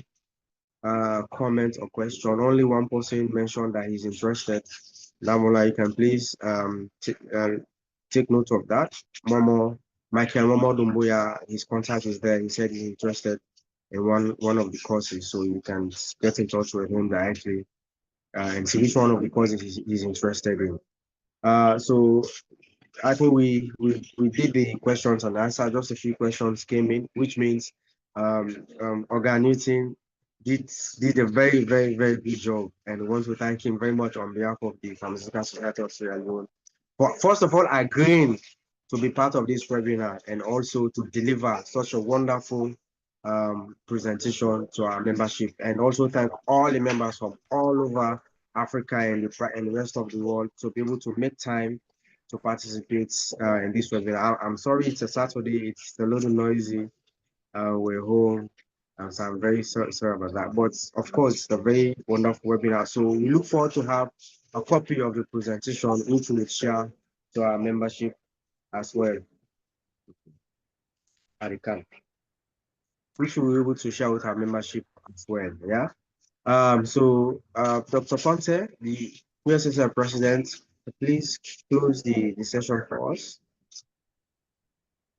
S1: comment or question. Only one person mentioned that he's interested. Damola, you can please take note of that. Michael Momo Dumbuya, his contact is there. He said he's interested in one of the courses, so you can get in touch with him directly and see which one of the courses he's interested in. So I think we did the questions and answer. Just a few questions came in, which means Oga Newton did a very good job, and we want to thank him very much on behalf of the Pharmaceutical Society of Sierra Leone. But first of all, agreeing to be part of this webinar and also to deliver such a wonderful presentation to our membership, and also thank all the members from all over Africa and the rest of the world to be able to make time to participate in this webinar. I'm sorry it's a Saturday, it's a little noisy. We're home, so I'm very sorry about that. But of course, it's a very wonderful webinar. So we look forward to have a copy of the presentation, which we'll share to our membership as well. Which we'll be able to share with our membership as well. Yeah. So Dr. Ponte, the USSR president, please close the session for us.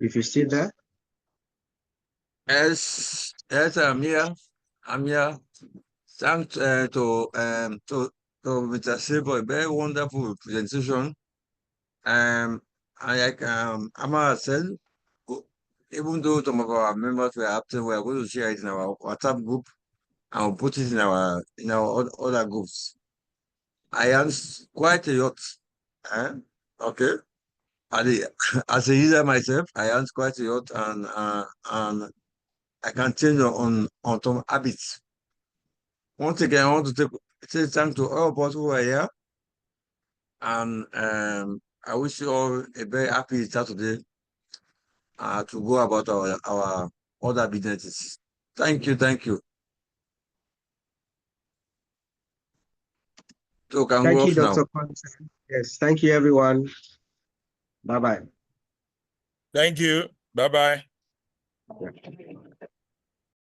S1: If you still there.
S2: Yes, I'm here. I'm here. Thanks to Mr. Silver, a very wonderful presentation. And like Amara said, even though some of our members were absent, we are going to share it in our WhatsApp group and we'll put it in our other groups. I earned quite a lot. Okay. As a user myself, I earned quite a lot, and I can change on some habits. Once again, I want to say thanks to all of us who are here, and I wish you all a very happy Saturday to go about our other businesses. Thank you. So can
S1: Thank
S2: go
S1: you,
S2: off now.
S1: Dr. Ponte. Yes, thank you, everyone. Bye-bye.
S5: Thank you. Bye-bye.
S1: Yeah.